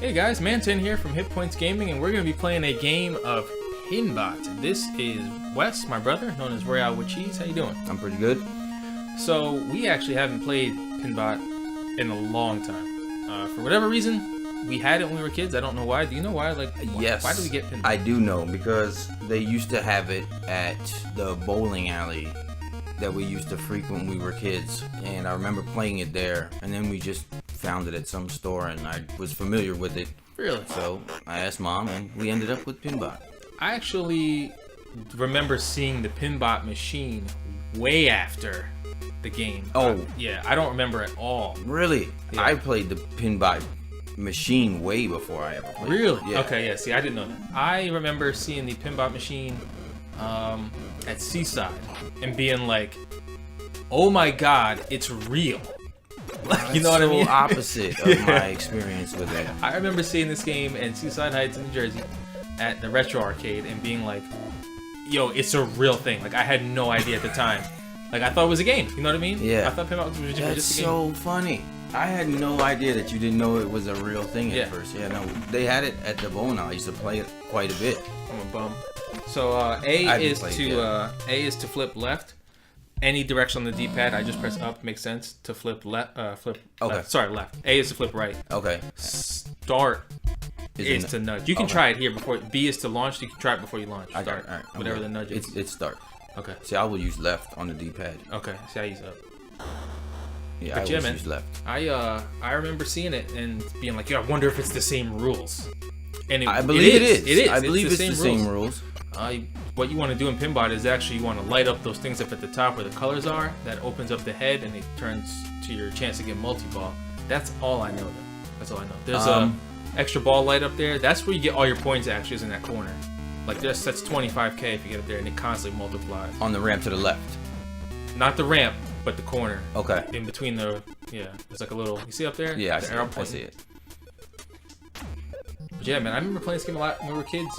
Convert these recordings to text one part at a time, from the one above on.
Hey guys, Manton here from HitPointsGaming, and we're going to be playing a game of Pinbot. This is Wes, my brother, known as Whicheez. How you doing? I'm pretty good. So, we actually haven't played Pinbot in a long time. For whatever reason, we had it when we were kids. I don't know why. Do you know why? Yes. Why do we get Pinbot? I do know, because they used to have it at the bowling alley that we used to frequent when we were kids. And I remember playing it there, and then we just found it at some store, and I was familiar with it. Really? So I asked Mom, and we ended up with Pinbot. I actually remember seeing the Pinbot machine way after the game. Oh. Yeah, I don't remember at all. Really? Yeah. I played the Pinbot machine way before I ever played Really? it. Yeah. Okay, yeah, see, I didn't know that. I remember seeing the Pinbot machine at Seaside and being like, oh my god, it's real. Like, you know what I mean? Opposite of my experience with it. I remember seeing this game in Seaside Heights, New Jersey, at the Retro Arcade and being like, yo, it's a real thing. Like, I had no idea at the time. Like, I thought it was a game. You know what I mean? Yeah. I thought Pinbot was just That's a game. so funny. I had no idea that you didn't know it was a real thing at first. Yeah, no, they had it at the bowling alley. I used to play it quite a bit. I'm a bum. So A is to flip left. Any direction on the D-pad. I just press up. Makes sense to flip left. Okay. Left. Sorry, left. A is to flip right. Okay. Start is to nudge. You can try it here before. B is to launch. You can try it before you launch. Start. I got it. All right. Whatever the nudge is. It's start. Okay. See, I will use left on the D-pad. Okay. See, I use up. Yeah, But I always use left. I remember seeing it and being like, yeah, I wonder if it's the same rules. And I believe it is. It is. I believe it's the same rules. What you want to do in Pinbot is actually you want to light up those things up at the top where the colors are. That opens up the head and it turns to your chance to get multi-ball. That's all I know. That's all I know. There's a extra ball light up there. That's where you get all your points. Actually, is in that corner. Like that's 25k if you get up there, and it constantly multiplies. On the ramp to the left. Not the ramp, but the corner. Okay. In between the there's like a little. You see up there? Yeah, I see it. But yeah, man, I remember playing this game a lot when we were kids.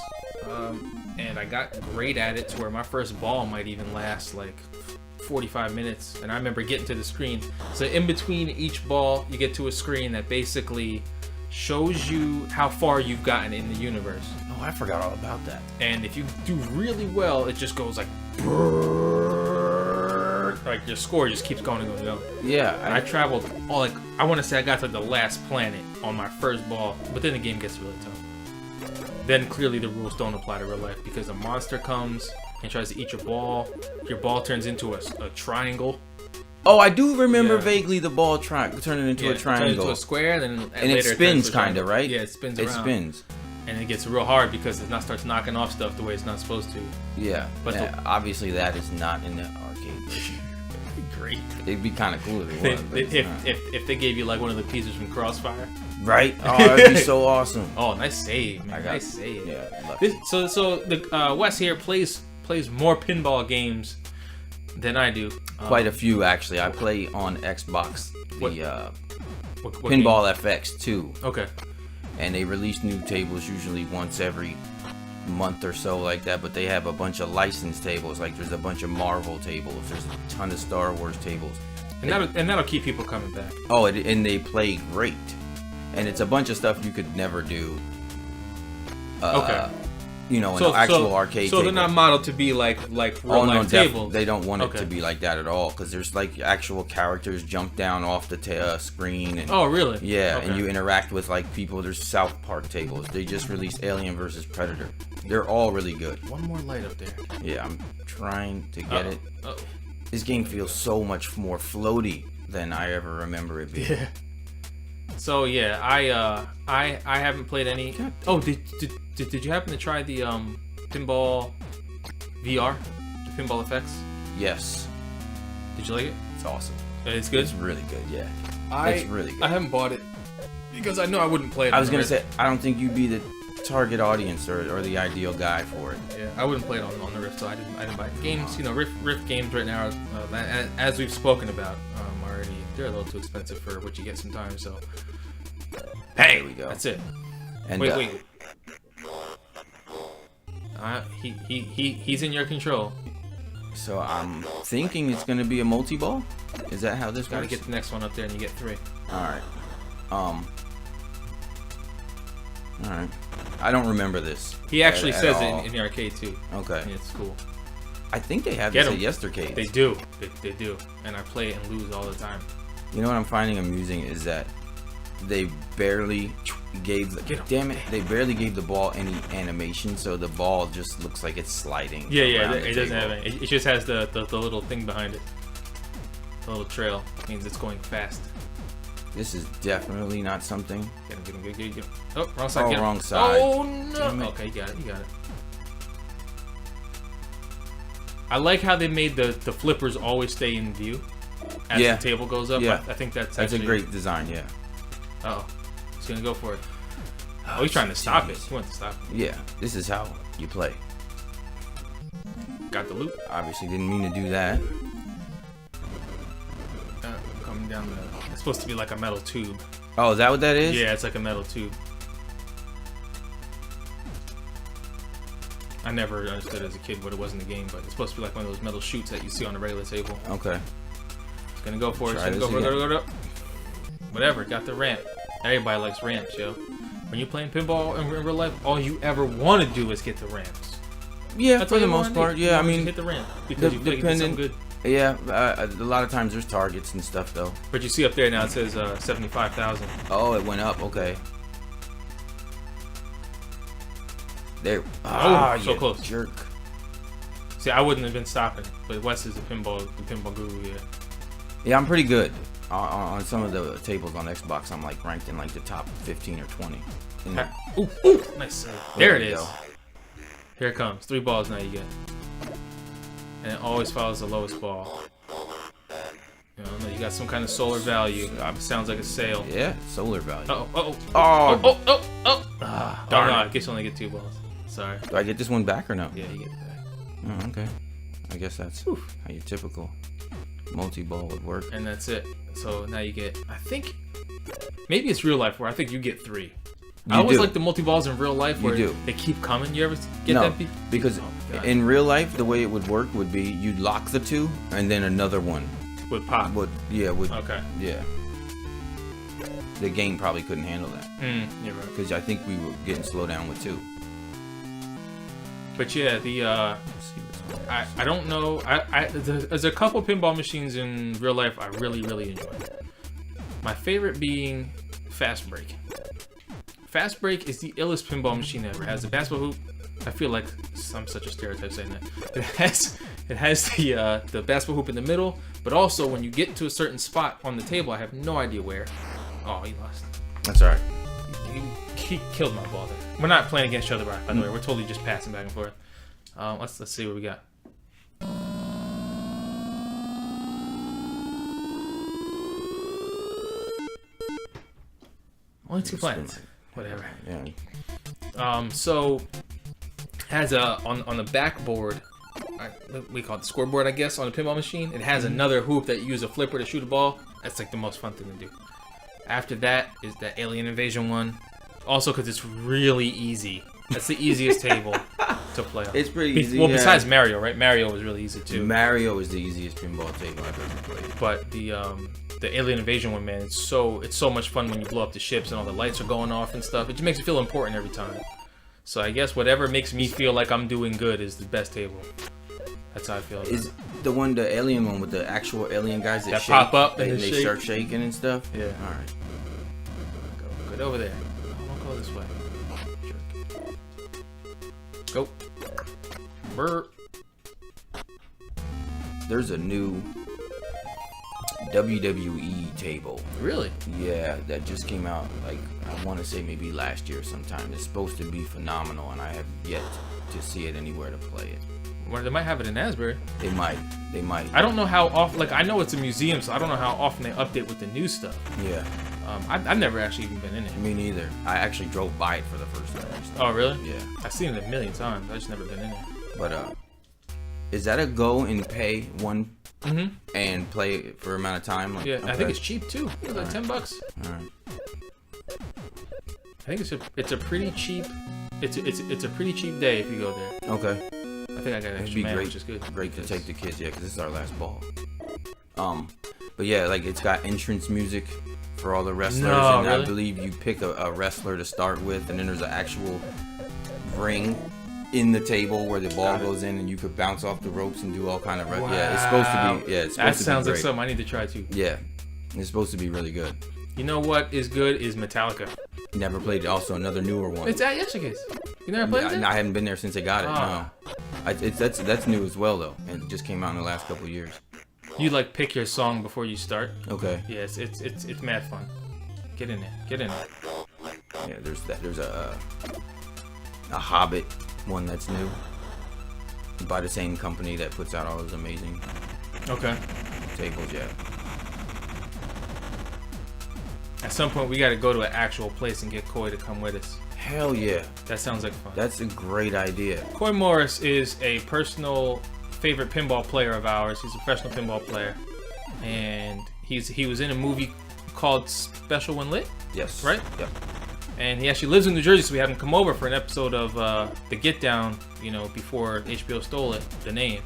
And I got great at it to where my first ball might even last like 45 minutes. And I remember getting to the screen. So in between each ball, you get to a screen that basically shows you how far you've gotten in the universe. Oh, I forgot all about that. And if you do really well, it just goes like your score just keeps going and going and going. Yeah. And I traveled I want to say I got to the last planet on my first ball, but then the game gets really tough. Then clearly the rules don't apply to real life because a monster comes and tries to eat your ball. Your ball turns into a triangle. Oh, I do remember vaguely the ball turning into a triangle. Turns into a square, and it spins kind of, right? Yeah, it spins around. It spins. And it gets real hard because it starts knocking off stuff the way it's not supposed to. Yeah, but obviously that is not in the arcade version. Great. It'd be kind of cool if it was. If they gave you like one of the pieces from Crossfire. Right? Oh, that'd be so awesome. Oh, nice save, man. Nice save. Yeah. So the Wes here plays more pinball games than I do. Quite a few, actually. I play on Xbox what Pinball FX too. Okay. And they release new tables usually once every month or so like that, but they have a bunch of licensed tables. Like there's a bunch of Marvel tables, there's a ton of Star Wars tables, and that'll keep people coming back. Oh, and they play great, and it's a bunch of stuff you could never do. Okay. You know, an actual arcade. So table. they're not modeled to be like real life tables. They don't want it to be like that at all, because there's like actual characters jump down off the screen. And, oh, really? Yeah, and you interact with like people. There's South Park tables. They just released Alien vs Predator. They're all really good. One more light up there. Yeah, I'm trying to get it. Oh. This game feels so much more floaty than I ever remember it being. Yeah. So yeah, I haven't played any. Oh, did you happen to try the pinball VR, the pinball effects? Yes. Did you like it? It's awesome. It's good. It's really good. Yeah. It's really good. I haven't bought it because I know I wouldn't play it. I was gonna say I don't think you'd be the target audience or the ideal guy for it. Yeah, I wouldn't play it on the Rift, so I didn't buy it. Games, you know, Rift games right now, as we've spoken about already, they're a little too expensive for what you get sometimes. So, hey, there we go. That's it. And wait. He's in your control. So I'm thinking it's gonna be a multi-ball. Is that how this Gotta works? get the next one up there, and you get 3. All right. All right. I don't remember this. He actually at says all. it in the arcade too. Okay. And it's cool. I think they have Get this 'em. at Yestercade. They do. They do. And I play it and lose all the time. You know what I'm finding amusing is that they barely gave they barely gave the ball any animation, so the ball just looks like it's sliding. Yeah, around the it doesn't table. have any. It just has the little thing behind it. The little trail means it's going fast. This is definitely not something. Get him. Oh, wrong side. Oh, get him. wrong side. Oh no. Okay, you got it. I like how they made the flippers always stay in view as the table goes up. Yeah. I think that's a great design. Yeah. Oh, he's gonna go for it. Oh, he's trying to stop it. He wants to stop it. Yeah, this is how you play. Got the loop. Obviously didn't mean to do that. Coming down the. It's supposed to be like a metal tube. Oh, is that what that is? Yeah, it's like a metal tube. I never understood as a kid what it was in the game, but it's supposed to be like one of those metal chutes that you see on a regular table. Okay. It's gonna go for it. Try It's gonna go. Whatever. Got the ramp. Everybody likes ramps, yo. When you're playing pinball in real life, all you ever want to do is get the ramps. Yeah, That's for all the you most wanna part. do. Yeah, I You mean, hit the ramp because you feel like you did something good. Yeah, a lot of times there's targets and stuff though. But you see up there now it says 75,000. Oh, it went up. Okay. There. So you close. Jerk. See, I wouldn't have been stopping, but Wes is the pinball guru. Yeah. Yeah, I'm pretty good on some of the tables on Xbox. I'm like ranked in like the top 15 or 20. Ooh, nice save. There it is. Go. Here it comes. 3 balls now you get. And it always follows the lowest ball. You got some kind of solar value. Sounds like a sale. Yeah, solar value. Oh. Darn no, it. I guess you only get 2 balls. Sorry. Do I get this one back or no? Yeah, you get it back. Oh, okay. I guess that's how your typical multi-ball would work. And that's it. So now you get, I think, maybe it's real life where I think you get 3. I always like the multi-balls in real life where they keep coming. You ever get that? Because in real life, the way it would work would be you'd lock the 2 and then another one would pop. Okay. Yeah. The game probably couldn't handle that. You're right. Because I think we were getting slowed down with 2. But yeah, I don't know. There's a couple pinball machines in real life I really enjoy. My favorite being Fast Break. Fast Break is the illest pinball machine ever. It has a basketball hoop. I feel like I'm such a stereotype saying that. It has the basketball hoop in the middle, but also when you get to a certain spot on the table, I have no idea where. Oh, he lost. That's alright. He killed my ball there. We're not playing against each other, by the way. We're totally just passing back and forth. Let's see what we got. Only 2 planets. Whatever. Yeah. So has on the backboard, we call it the scoreboard, I guess, on a pinball machine. It has another hoop that you use a flipper to shoot a ball. That's like the most fun thing to do. After that is the Alien Invasion one. Also, because it's really easy. That's the easiest table to play on. It's pretty easy. Well, besides Mario, right? Mario was really easy too. Mario is the easiest pinball table I've ever played. But the Alien Invasion one, man, it's so much fun when you blow up the ships and all the lights are going off and stuff. It just makes you feel important every time. So I guess whatever makes me feel like I'm doing good is the best table. That's how I feel. Is the alien one with the actual alien guys that shake, pop up and and they start shaking and stuff? Yeah. All right. Go over there. Don't go this way. Go. Burr. There's a new WWE table. Really? Yeah, that just came out, like, I want to say maybe last year sometime. It's supposed to be phenomenal, and I have yet to see it anywhere to play it. Well, they might have it in Asbury. They might. I don't know how often, like, I know it's a museum, so I don't know how often they update with the new stuff. Yeah. I've never actually even been in it. Me neither. I actually drove by it for the first time. Oh, really? Yeah. I've seen it a million times. I've just never been in it. But, is that a go and pay one and play it for amount of time? Like, yeah, okay. I think it's cheap too. It's like $10. All right. I think it's a pretty cheap. It's a pretty cheap day if you go there. Okay. I think I got an It'd extra be man, great, which is good. great to take the kids, yeah, because this is our last ball. But yeah, like it's got entrance music for all the wrestlers, No, and really? I believe you pick a wrestler to start with, and then there's an actual ring in the table where the ball goes in, and you could bounce off the ropes and do all kind of. Wow. Yeah, it's supposed to be. Yeah, it's supposed That to sounds be like great. something I need to try too. Yeah, it's supposed to be really good. You know what is good is Metallica. Never played it. Also, another newer one. It's at Yesterday's. You never played it? I haven't been there since they got it. Ah. No, that's new as well though, and it just came out in the last couple of years. You like pick your song before you start. Okay. Yes, it's mad fun. Get in there. Get in there. Yeah, there's a Hobbit one that's new by the same company that puts out all those amazing Okay. tables. Yeah. At some point, we got to go to an actual place and get Coy to come with us. Hell yeah. That sounds like fun. That's a great idea. Coy Morris is a personal favorite pinball player of ours. He's a professional pinball player, and he was in a movie called Special When Lit, Yes. right? Yep. And he actually lives in New Jersey, so we had him come over for an episode of The Get Down, you know, before HBO stole it, the name,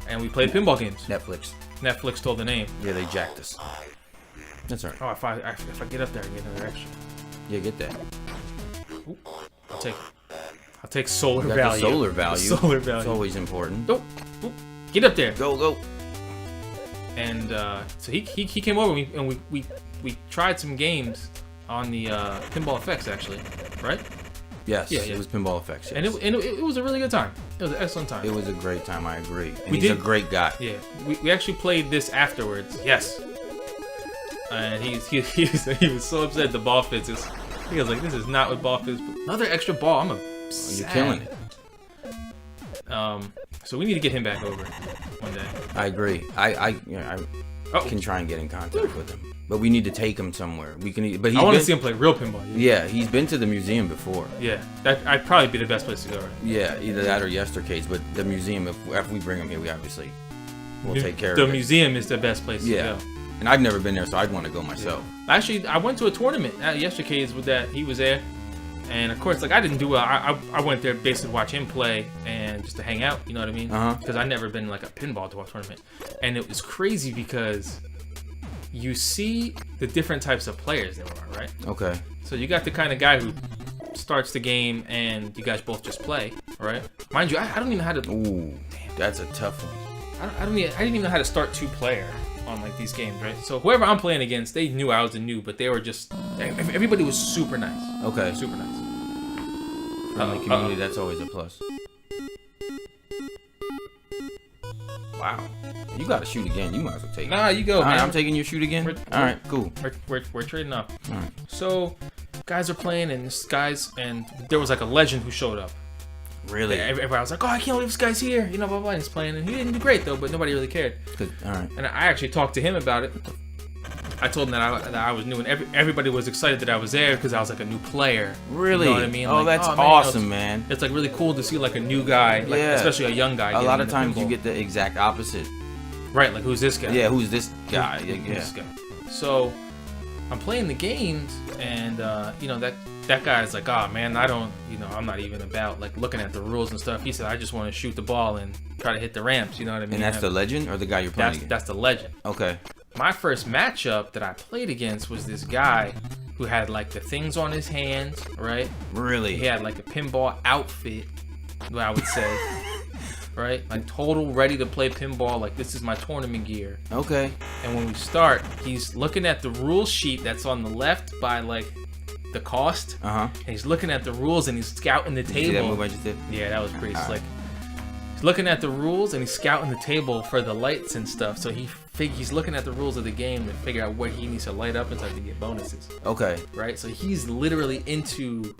and we played pinball games. Netflix. Netflix stole the name. Yeah, they jacked us. That's alright. Oh, if I get up there, I get another extra. Yeah, get that. Ooh, I'll take solar Got value. the solar value. The solar It's value. always important. Oh, get up there. Go. And so he came over and we tried some games on the Pinball Effects actually, right? Yes. Yeah. It was Pinball Effects. Yes. And it was a really good time. It was an excellent time. It was a great time. I agree. And We he's a did- great guy. Yeah, we actually played this afterwards. Yes. And he was so upset the ball fits. He was like, "This is not what ball fits." But another extra ball. I'm You're killing it. So we need to get him back over one day. I agree. I Oh, can try and get in contact with him, but we need to take him somewhere. We can. But he's I want to been- see him play real pinball. Yeah, he's been to the museum before. Yeah, I'd probably be the best place to go. Right? Yeah, either that or Yestercades. But the museum, if we bring him here, we obviously will take care The of it. museum is the best place Yeah, to go. and I've never been there, so I'd want to go myself. Actually, I went to a tournament at Yestercades with that. He was there, and of course, like I didn't do. I went there basically to watch him play and just to hang out. You know what I mean? Because I'd never been like a pinball to a tournament, and it was crazy because you see the different types of players there are, right? Okay. So you got the kind of guy who starts the game and you guys both just play, right? Mind you, I don't even know how to. Ooh, that's a tough one. I didn't even know how to start two-player on like these games, right? So whoever I'm playing against, they knew I was the noob, but they were just everybody was super nice. Okay. Super nice. Friendly community, that's always a plus. Wow. You gotta shoot again. You might as well take it. Nah, you go, All man. right, I'm taking your shoot again. All right, cool. We're trading up. All right. So guys are playing, and there was like a legend who showed up. Really? Everybody was like, "Oh, I can't believe this guy's here," you know, blah blah. And he's playing, and he didn't do great though, but nobody really cared. Good. All right. And I actually talked to him about it. I told him that I was new, and everybody was excited that I was there because I was like a new player. Really? You know what I mean? Oh, Like, that's man, awesome, man. It's like really cool to see like a new guy, like, Yeah. especially a young guy. A getting lot of into times you pinball. get the exact opposite. right, like who's this guy? Yeah, who's this guy? Who's Yeah. this guy? So I'm playing the games, and you know that guy's like, "Oh man, I'm not even about like looking at the rules and stuff." He said, "I just want to shoot the ball and try to hit the ramps." You know what I mean? And that's the legend or the guy you're playing against? that's the legend. Okay. My first matchup that I played against was this guy who had like the things on his hands, right? Really? He had like a pinball outfit, I would say, right? Like total ready to play pinball. Like this is my tournament gear. Okay. And when we start, he's looking at the rule sheet that's on the left by like the cost. Uh-huh. And he's looking at the rules and he's scouting the Did you see that table. move I just did? Yeah, that was crazy. It's Alright. like he's looking at the rules and he's scouting the table for the lights and stuff. So he's looking at the rules of the game to figure out what he needs to light up and stuff to get bonuses. Okay. Right? So he's literally into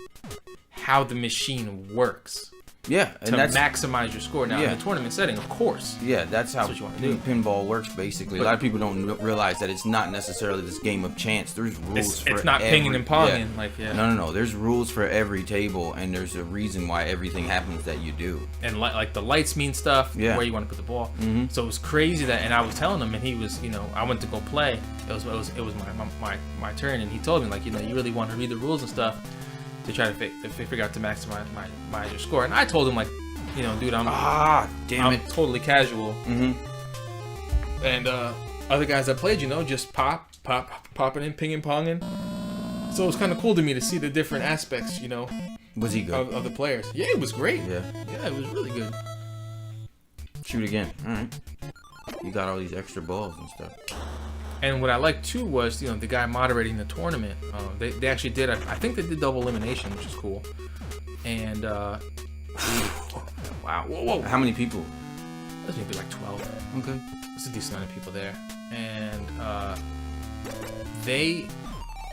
how the machine works Yeah, and to that's maximize your score. Now Yeah. in a tournament setting, of course. yeah, that's how what you wanna do. pinball works basically. But- a lot of people don't realize that it's not necessarily this game of chance. There's rules for It's not every, pinging and ponging. yeah. Like, yeah. No. There's rules for every table, and there's a reason why everything happens that you do. And like the lights mean stuff, Yeah. where you want to put the ball. Mhm. So it was crazy that, and I was telling him, and he was, I went to go play. It was my turn, and he told me like, you really want to read the rules and stuff to try to figure out to maximize my your score. And I told him like, dude, Damn I'm it. totally casual, Mm-hmm. and other guys that played, just popping in, pinging, ponging. So it was kind of cool to me to see the different aspects, Was he good? of the players. Yeah, it was great. Yeah. Yeah, it was really good. Shoot again. All right. You got all these extra balls and stuff. And what I liked too was, the guy moderating the tournament. They actually did. I think they did double elimination, which is cool. And wow, whoa. How many people? There's maybe like 12. Okay. There's a decent amount of people there. And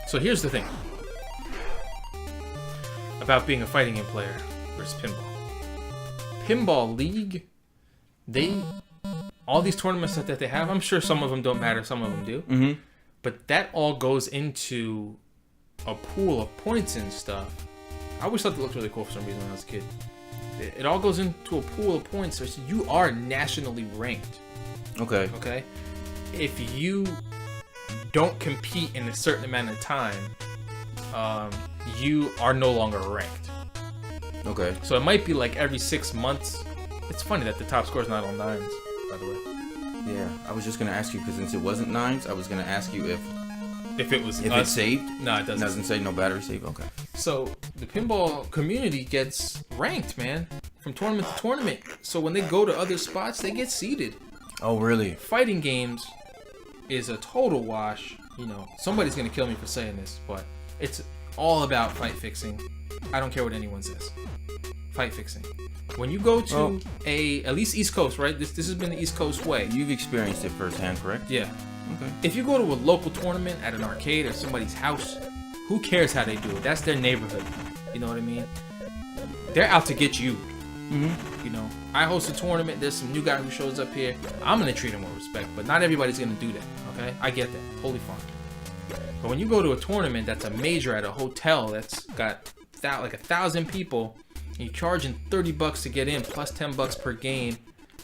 so here's the thing about being a fighting game player versus pinball. Pinball League, all these tournaments that they have, I'm sure some of them don't matter, some of them do. Mm-hmm. But that all goes into a pool of points and stuff. I always thought that looked really cool for some reason when I was a kid. It all goes into a pool of points, so you are nationally ranked. Okay. Okay? If you don't compete in a certain amount of time, you are no longer ranked. Okay. So it might be like every 6 months. It's funny that the top score is not all 9s, by the way. Yeah, I was just gonna ask you because since it wasn't 9s, I was gonna ask you if it's saved. No, it doesn't. It doesn't say no battery save. Okay. So the pinball community gets ranked, man, from tournament to tournament. So when they go to other spots, they get seeded. Oh, really? Fighting games is a total wash. Somebody's gonna kill me for saying this, but it's all about fight fixing. I don't care what anyone says. Fight fixing. When you go to at least East Coast, right? This has been the East Coast way. You've experienced it firsthand, correct? Yeah. Okay. If you go to a local tournament at an arcade or somebody's house, who cares how they do it? That's their neighborhood. You know what I mean? They're out to get you. Mm-hmm. I host a tournament. There's some new guy who shows up here. I'm gonna treat him with respect, but not everybody's gonna do that. Okay? I get that. Totally fine. But when you go to a tournament that's a major at a hotel that's got like 1,000 people, and you're charging $30 to get in plus $10 per game.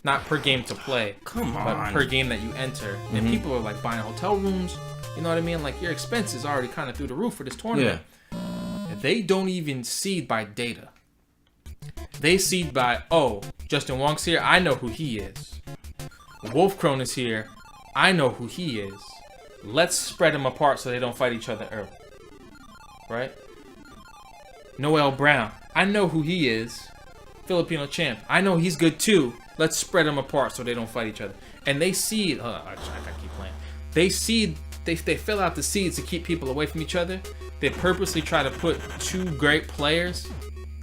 Not per game to play. Come on. But per game that you enter. Mm-hmm. And people are like buying hotel rooms. You know what I mean? Like your expenses are already kind of through the roof for this tournament. Yeah. They don't even seed by data. They seed by, Justin Wong's here. I know who he is. Wolf Crone is here. I know who he is. Let's spread them apart so they don't fight each other early. Right? Noel Brown. I know who he is. Filipino champ. I know he's good too. Let's spread them apart so they don't fight each other. And they seed. I gotta keep playing. They seed. They fill out the seeds to keep people away from each other. They purposely try to put 2 great players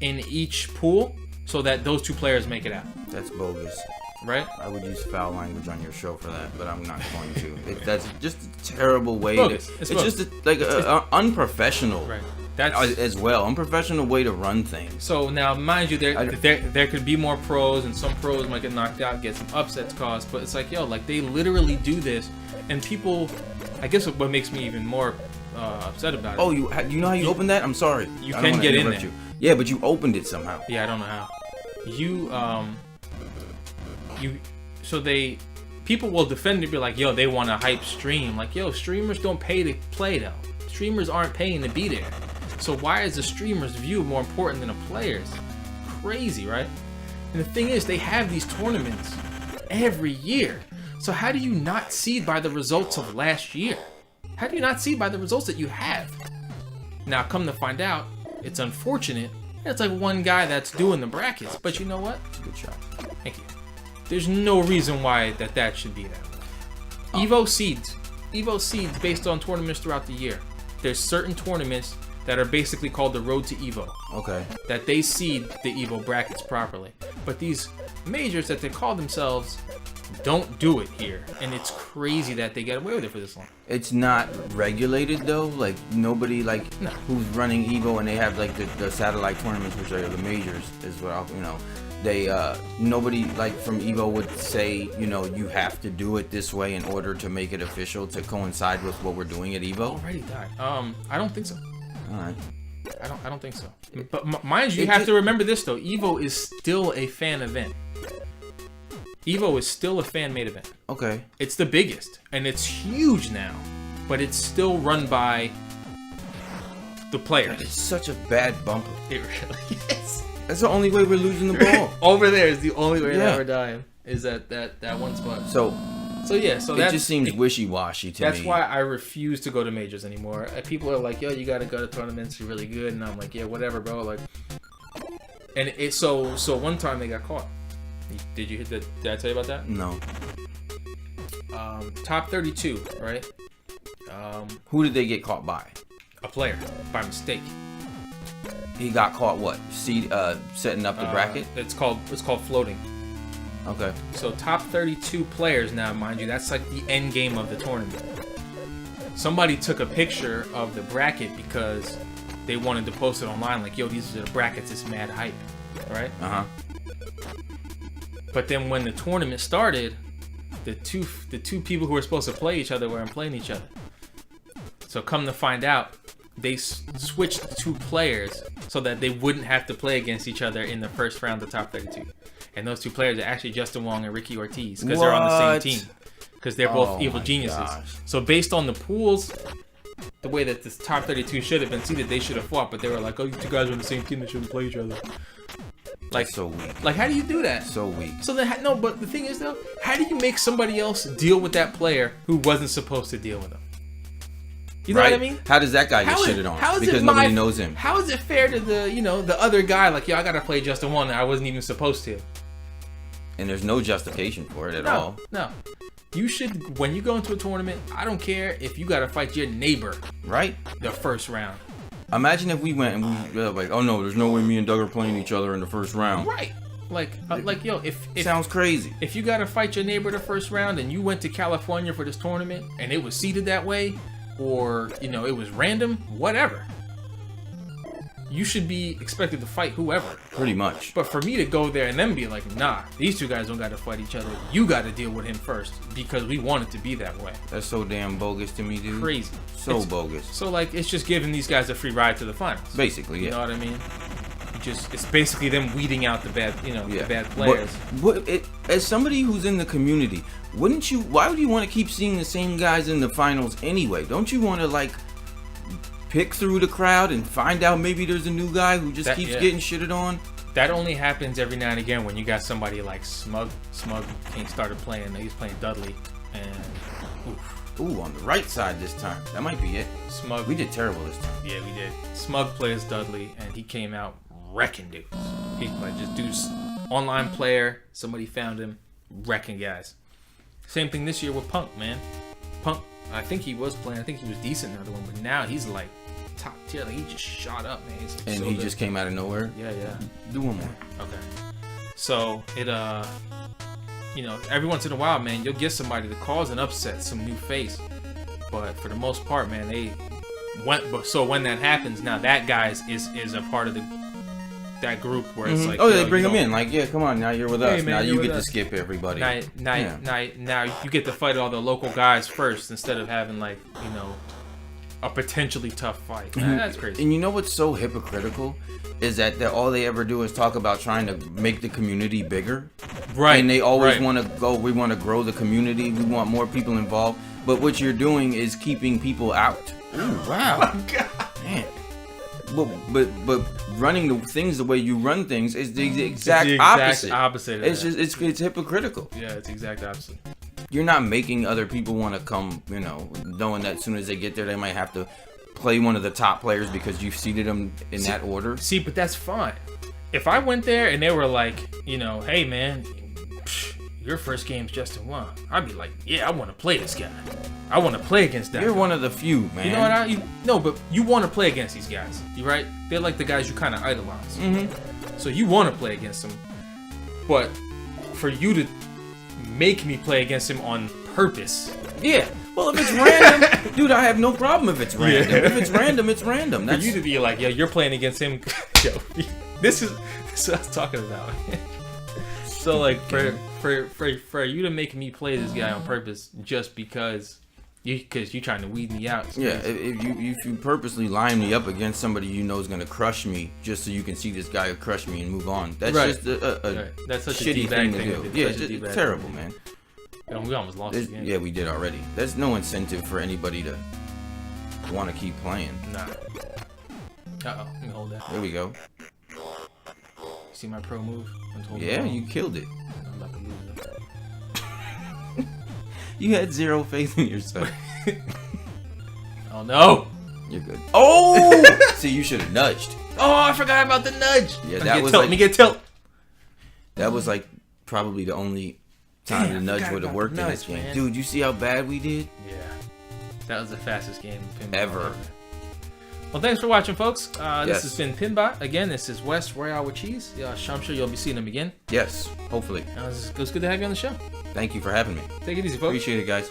in each pool so that those 2 players make it out. That's bogus. Right? I would use foul language on your show for that, but I'm not going to. That's just a terrible way It's just unprofessional. Right. That's as well unprofessional way to run things. So now, mind you, there could be more pros, and some pros might get knocked out, get some upsets caused. But it's like, they literally do this, and people. I guess what makes me even more upset about it. Oh, you know how you open that? I'm sorry. You can get in there. You. Yeah, but you opened it somehow. Yeah, I don't know how. People will defend it, be like, they want a hype stream. Like, streamers don't pay to play though. Streamers aren't paying to be there. So why is the streamer's view more important than a player's? Crazy, right? And the thing is, they have these tournaments every year. So how do you not seed by the results of last year? How do you not seed by the results that you have? Now, come to find out, it's unfortunate. It's like one guy that's doing the brackets. But you know what? Good shot. Thank you. There's no reason why that should be that way. Evo seeds based on tournaments throughout the year. There's certain tournaments that are basically called the Road to Evo. Okay. That they seed the Evo brackets properly. But these majors that they call themselves don't do it here. And it's crazy that they get away with it for this long. It's not regulated though? Like nobody who's running Evo and they have like the satellite tournaments, which are the majors as well, they nobody like from Evo would say, you have to do it this way in order to make it official to coincide with what we're doing at Evo. Already died. I don't think so. All right. I don't think so. But mind you, you have to remember this though. Evo is still a fan event. Evo is still a fan-made event. Okay. It's the biggest, and it's huge now, but it's still run by the players. It's such a bad bumper. It really is. That's the only way we're losing the ball. Over there is the only way we're dying. Is that one spot. So, So yeah, so it just seems wishy-washy to me. That's why I refuse to go to majors anymore. People are like, yo, you gotta go to tournaments, you're really good, and I'm like, yeah, whatever, bro. Like, and so one time they got caught. Did I tell you about that? No. Top 32, right? Who did they get caught by? A player, by mistake. He got caught what? Setting up the bracket? It's called floating. Okay. So top 32 players now, mind you, that's like the end game of the tournament. Somebody took a picture of the bracket because they wanted to post it online, like, yo, these are the brackets, it's mad hype, right? Uh-huh. But then when the tournament started, the two people who were supposed to play each other weren't playing each other. So come to find out, they switched 2 players so that they wouldn't have to play against each other in the first round of top 32. And those 2 players are actually Justin Wong and Ricky Ortiz, because they're on the same team. Because they're both evil geniuses. Gosh. So based on the pools, the way that this top 32 should have been seeded, they should have fought. But they were like, oh, you 2 guys are on the same team, they shouldn't play each other. Like, that's so weak. Like, how do you do that? So weak. So then, no, but the thing is though, how do you make somebody else deal with that player who wasn't supposed to deal with them? You know what I mean? How does that guy get shitted on? Because nobody knows him. How is it fair to the other guy? Like, yo, I gotta play Justin Wong, and I wasn't even supposed to. And there's no justification for it at all. No. You should, when you go into a tournament, I don't care if you gotta fight your neighbor. Right. The first round. Imagine if we went and we were like, oh no, there's no way me and Doug are playing each other in the first round. Right. Like yo, if sounds crazy. If you gotta fight your neighbor the first round and you went to California for this tournament and it was seeded that way, or it was random, whatever, you should be expected to fight whoever. Pretty much. But for me to go there and then be like, nah, these 2 guys don't gotta fight each other. You gotta deal with him first because we want it to be that way. That's so damn bogus to me, dude. Crazy. So bogus. So like, it's just giving these guys a free ride to the finals. Basically, yeah. You know what I mean? It's basically them weeding out the bad, the bad players. But as somebody who's in the community, why would you want to keep seeing the same guys in the finals anyway? Don't you want to like pick through the crowd and find out maybe there's a new guy who just keeps getting shitted on? That only happens every now and again when you got somebody like Smug. Smug started playing. He's playing Dudley, and ooh, on the right side this time. That might be it. Smug. We did terrible this time. Yeah, we did. Smug plays Dudley, and he came out wrecking dudes. He's like just dudes, online player. Somebody found him, wrecking guys. Same thing this year with Punk, man. Punk, I think he was playing. I think he was decent in the other one, but now he's like top tier. Like, he just shot up, man. He's like, and so he good. just came out of nowhere. Yeah. Do one more. Okay. So it every once in a while, man, you'll get somebody to cause an upset, some new face. But for the most part, man, so when that happens, now that guy is a part of that group where it's like, they bring him in, like, yeah, come on, now you're with us. Man, now you get to skip everybody. Now you get to fight all the local guys first instead of having like a potentially tough fight. That's crazy. And you know what's so hypocritical is that all they ever do is talk about trying to make the community bigger. Right. And they always want to go, we want to grow the community, we want more people involved. But what you're doing is keeping people out. Ooh, wow. Oh, God. Man. But running the things the way you run things is the exact opposite. It's just it's hypocritical. Yeah, it's the exact opposite. You're not making other people want to come, knowing that as soon as they get there, they might have to play one of the top players because you've seeded them in that order. See, but that's fine. If I went there and they were like, hey, man, your first game's Justin Wong, I'd be like, yeah, I want to play this guy. I want to play against that. You're one of the few, man. You know what no, but you want to play against these guys. You right? They're like the guys you kind of idolize. Mm-hmm. So you want to play against them. But for you to make me play against him on purpose. Yeah. Well, if it's random, dude, I have no problem if it's random. Yeah. If it's random, it's random. For you to be like, you're playing against him. Yo, this is what I was talking about. So like for you to make me play this guy on purpose just because you're trying to weed me out. Yeah, if you purposely line me up against somebody you know is gonna crush me just so you can see this guy crush me and move on. That's just a that's such shitty a thing to do. Yeah, it's terrible, man. We almost lost the game. Yeah, we did already. There's no incentive for anybody to want to keep playing. Nah. Let me hold that. There we go. See my pro move? Yeah, you killed it. I'm about to lose it. You had zero faith in yourself. Oh no! You're good. Oh! See, you should have nudged. Oh, I forgot about the nudge. Yeah, that was tilt. like, Let me get tilt. That was like probably the only time the nudge would have worked in this game. Man. Dude, you see how bad we did? Yeah. That was the fastest game ever. Well, thanks for watching, folks. This has been Pinbot. Again, this is West Royale Whicheez. I'm sure you'll be seeing him again. Yes, hopefully. It was good to have you on the show. Thank you for having me. Take it easy, folks. Appreciate it, guys.